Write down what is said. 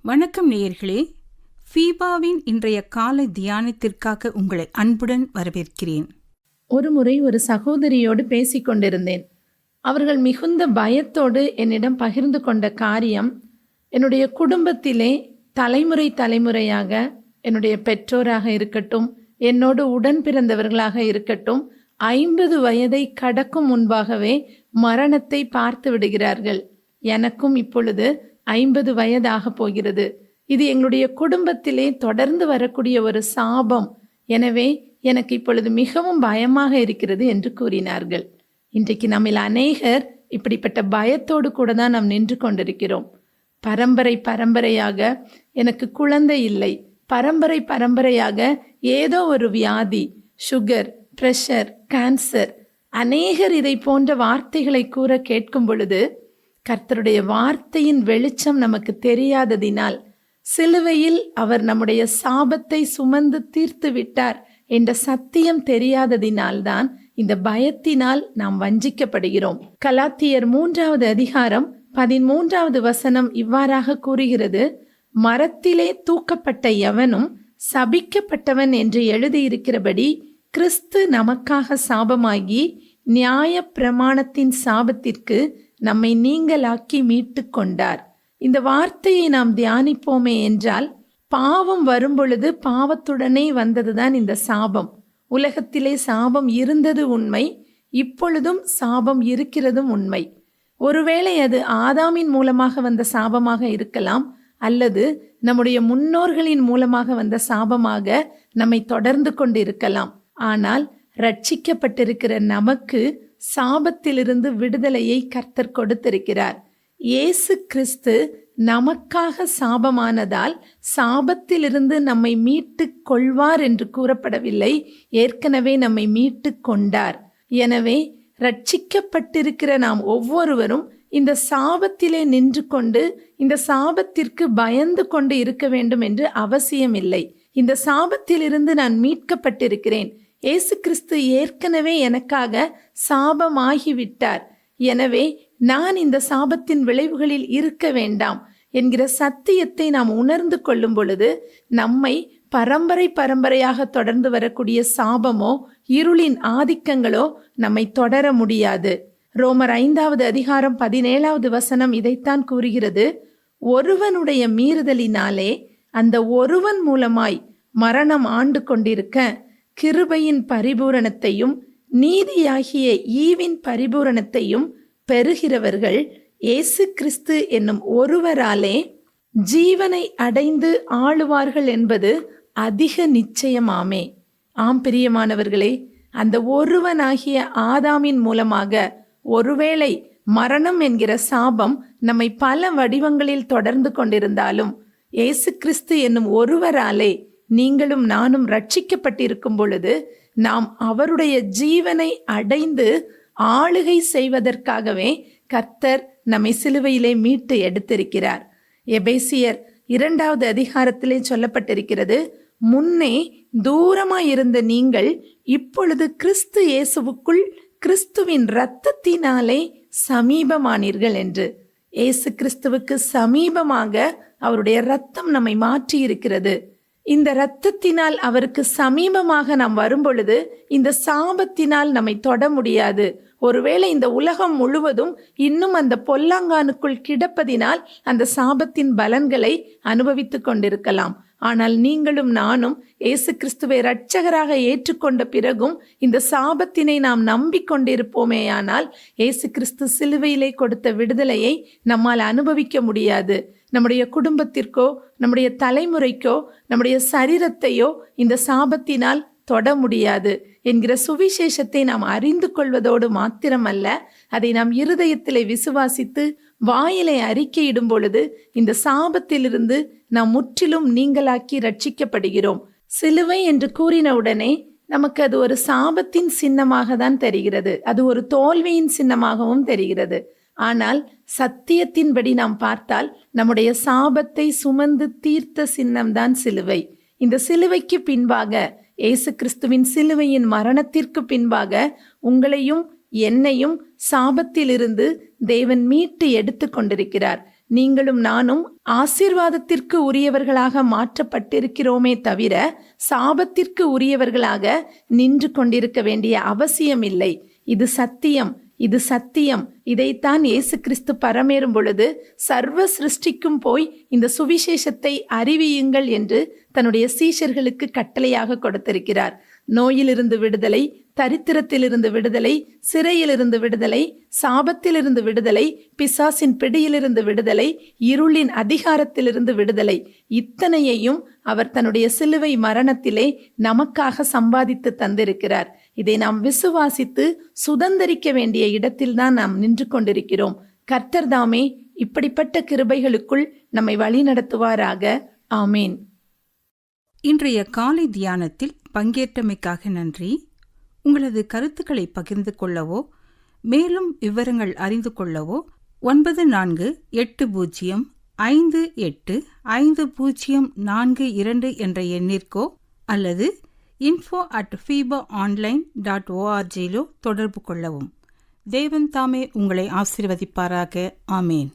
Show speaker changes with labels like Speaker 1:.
Speaker 1: வணக்கம் நேயர்களே, ஃபீபாவின் இன்றைய காலை தியானத்திற்காக உங்களை அன்புடன் வரவேற்கிறேன்.
Speaker 2: ஒருமுறை ஒரு சகோதரியோடு பேசிக் கொண்டிருந்தேன். அவர்கள் மிகுந்த பயத்தோடு என்னிடம் பகிர்ந்து கொண்ட காரியம், என்னுடைய குடும்பத்திலே தலைமுறையாக என்னுடைய பெற்றோராக இருக்கட்டும், என்னோடு உடன் பிறந்தவர்களாக இருக்கட்டும், 50 வயதை கடக்கும் முன்பாகவே மரணத்தை பார்த்து விடுகிறார்கள். எனக்கும் இப்பொழுது 50 வயதாக போகிறது. இது எங்களுடைய குடும்பத்திலே தொடர்ந்து வரக்கூடிய ஒரு சாபம். எனவே எனக்கு இப்பொழுது மிகவும் பயமாக இருக்கிறது என்று கூறினார்கள். இன்றைக்கு நம்மில் அநேகர் இப்படிப்பட்ட பயத்தோடு கூட தான் நாம் நின்று கொண்டிருக்கிறோம். பரம்பரையாக எனக்கு குழந்தை இல்லை, பரம்பரையாக ஏதோ ஒரு வியாதி, சுகர், பிரஷர், கேன்சர், அநேகர் இதை போன்ற வார்த்தைகளை கூற கேட்கும் பொழுது கர்த்தருடைய வார்த்தையின் வெளிச்சம் நமக்கு தெரியாததினால், சிலுவையில் அவர் நம்முடைய சாபத்தை சுமந்து தீர்த்து விட்டார் என்ற சத்தியம் தெரியாததினால்தான் இந்த பயத்தினால் நாம் வஞ்சிக்கப்படுகிறோம். கலாத்தியர் 3வது அதிகாரம் 13வது வசனம் இவ்வாறாக கூறுகிறது: மரத்திலே தூக்கப்பட்ட எவனும் சபிக்கப்பட்டவன் என்று எழுதியிருக்கிறபடி கிறிஸ்து நமக்காக சாபமாகி நியாய பிரமாணத்தின் சாபத்திற்கு நம்மை நீங்களாக்கி மீட்டு கொண்டார். இந்த வார்த்தையை நாம் தியானிப்போமே என்றால், பாவம் வரும்பொழுது பாவத்துடனே வந்ததுதான் இந்த சாபம். உலகத்திலே சாபம் இருந்தது உண்மை, இப்பொழுதும் சாபம் இருக்கிறதும் உண்மை. ஒருவேளை அது ஆதாமின் மூலமாக வந்த சாபமாக இருக்கலாம், அல்லது நம்முடைய முன்னோர்களின் மூலமாக வந்த சாபமாக நம்மை தொடர்ந்து கொண்டு இருக்கலாம். ஆனால் ரட்சிக்கப்பட்டிருக்கிற நமக்கு சாபத்திலிருந்து விடுதலையை கர்த்தர் கொடுத்திருக்கிறார். இயேசு கிறிஸ்து நமக்காக சாபமானதால் சாபத்திலிருந்து நம்மை மீட்டு கொள்வார் என்று கூறப்படவில்லை, ஏற்கனவே நம்மை மீட்டு கொண்டார். எனவே ரட்சிக்கப்பட்டிருக்கிற நாம் ஒவ்வொருவரும் இந்த சாபத்திலே நின்று கொண்டு இந்த சாபத்திற்கு பயந்து கொண்டு இருக்க வேண்டும் என்று அவசியம் இல்லை. இந்த சாபத்திலிருந்து நான் மீட்கப்பட்டிருக்கிறேன், இயேசு கிறிஸ்து ஏற்கனவே எனக்காக சாபமாகிவிட்டார், எனவே நான் இந்த சாபத்தின் விளைவுகளில் இருக்க வேண்டாம் என்கிற சத்தியத்தை நாம் உணர்ந்து கொள்ளும் பொழுது நம்மை பரம்பரையாக தொடர்ந்து வரக்கூடிய சாபமோ இருளின் ஆதிக்கங்களோ நம்மை தொடர முடியாது. ரோமர் 5வது அதிகாரம் 17வது வசனம் இதைத்தான் கூறுகிறது: ஒருவனுடைய மீறுதலினாலே அந்த ஒருவன் மூலமாய் மரணம் ஆண்டு கொண்டிருக்க கிருபையின் பரிபூரணத்தையும் நீதியாகிய ஈவின் பரிபூரணத்தையும் பெறுகிறவர்கள் இயேசு கிறிஸ்து என்னும் ஒருவராலே ஜீவனை அடைந்து ஆளுவார்கள் என்பது அதிக நிச்சயமாமே. ஆம் பிரியமானவர்களே, அந்த ஒருவனாகிய ஆதாமின் மூலமாக ஒருவேளை மரணம் என்கிற சாபம் நம்மை பல வடிவங்களில் தொடர்ந்து கொண்டிருந்தாலும், இயேசு கிறிஸ்து என்னும் ஒருவராலே நீங்களும் நானும் ரட்சிக்கப்பட்டிருக்கும் பொழுது நாம் அவருடைய ஜீவனை அடைந்து ஆளுகை செய்வதற்காகவே கர்த்தர் நம்மை சிலுவையிலே மீட்டு எடுத்திருக்கிறார். எபேசியர் 2வது அதிகாரத்திலே சொல்லப்பட்டிருக்கிறது: முன்னே தூரமாயிருந்த நீங்கள் இப்பொழுது கிறிஸ்து இயேசுவுக்குள் கிறிஸ்துவின் இரத்தத்தினாலே சமீபமானீர்கள் என்று. இயேசு கிறிஸ்துவுக்கு சமீபமாக அவருடைய இரத்தம் நம்மை மாற்றி இருக்கிறது. இந்த இரத்தத்தினால் அவருக்கு சமீபமாக நாம் வரும்பொழுது இந்த சாபத்தினால் நம்மை தொட முடியாது. ஒருவேளை இந்த உலகம் முழுவதும் இன்னும் அந்த பொல்லாங்கானுக்குள் கிடப்பதினால் அந்த சாபத்தின் பலன்களை அனுபவித்துக் கொண்டிருக்கலாம். ஆனால் நீங்களும் நானும் இயேசு கிறிஸ்துவை இரட்சகராக ஏற்றுக்கொண்ட பிறகும் இந்த சாபத்தினை நாம் நம்பிக்கொண்டிருப்போமேயானால் இயேசு கிறிஸ்து சிலுவையிலே கொடுத்த விடுதலையை நம்மால் அனுபவிக்க முடியாது. நம்முடைய குடும்பத்திற்கோ நம்முடைய தலைமுறைக்கோ நம்முடைய சரீரத்தையோ இந்த சாபத்தினால் தொட முடியாது என்கிற சுவிசேஷத்தை நாம் அறிந்து கொள்வதோடு மாத்திரமல்ல, அதை நாம் இருதயத்திலே விசுவாசித்து வாயிலை அறிக்கையிடும் பொழுது இந்த சாபத்திலிருந்து நாம் முற்றிலும் நீங்களாக்கி ரட்சிக்கப்படுகிறோம். சிலுவை என்று கூறினவுடனே நமக்கு அது ஒரு சாபத்தின் சின்னமாக தான் தெரிகிறது, அது ஒரு தோல்வியின் சின்னமாகவும் தெரிகிறது. ஆனால் சத்தியத்தின்படி நாம் பார்த்தால் நம்முடைய சாபத்தை சுமந்து தீர்த்த சின்னம்தான் சிலுவை. இந்த சிலுவைக்கு பின்பாக, இயேசு கிறிஸ்துவின் சிலுவையின் மரணத்திற்கு பின்பாக உங்களையும் என்னையும் சாபத்திலிருந்து தேவன் மீட்டு எடுத்து கொண்டிருக்கிறார். நீங்களும் நானும் ஆசீர்வாதத்திற்கு உரியவர்களாக மாற்றப்பட்டிருக்கிறோமே தவிர சாபத்திற்கு உரியவர்களாக நின்று கொண்டிருக்க வேண்டிய அவசியம் இல்லை. இது சத்தியம், இது சத்தியம். இதைத்தான் இயேசு கிறிஸ்து பரமேறும் பொழுது சர்வ சிருஷ்டிக்கும் போய் இந்த சுவிசேஷத்தை அறிவியுங்கள் என்று தன்னுடைய சீஷர்களுக்கு கட்டளையாக கொடுத்திருக்கிறார். நோயிலிருந்து விடுதலை, தரித்திரத்திலிருந்து விடுதலை, சிறையிலிருந்து விடுதலை, சாபத்திலிருந்து விடுதலை, பிசாசின் பிடியிலிருந்து விடுதலை, இருளின் அதிகாரத்திலிருந்து விடுதலை, இத்தனையையும் அவர் தன்னுடைய சிலுவை மரணத்திலே நமக்காக சம்பாதித்து தந்திருக்கிறார். இதை நாம் விசுவாசித்து சுதந்தரிக்க வேண்டிய இடத்தில்தான் நாம் நின்று கொண்டிருக்கிறோம். கர்த்தர் தாமே இப்படிப்பட்ட கிருபைகளுக்குள் நம்மை வழி நடத்துவாராக. ஆமேன்.
Speaker 1: இன்றைய காலை தியானத்தில் பங்கேற்றமைக்காக நன்றி. உங்களது கருத்துக்களை பகிர்ந்து கொள்ளவோ மேலும் விவரங்கள் அறிந்து கொள்ளவோ 9458585042 என்ற எண்ணிற்கோ அல்லது info@fibaonline.org தொடர்பு கொள்ளவும். தேவன் தாமே உங்களை ஆசீர்வதிப்பாராக. ஆமேன்.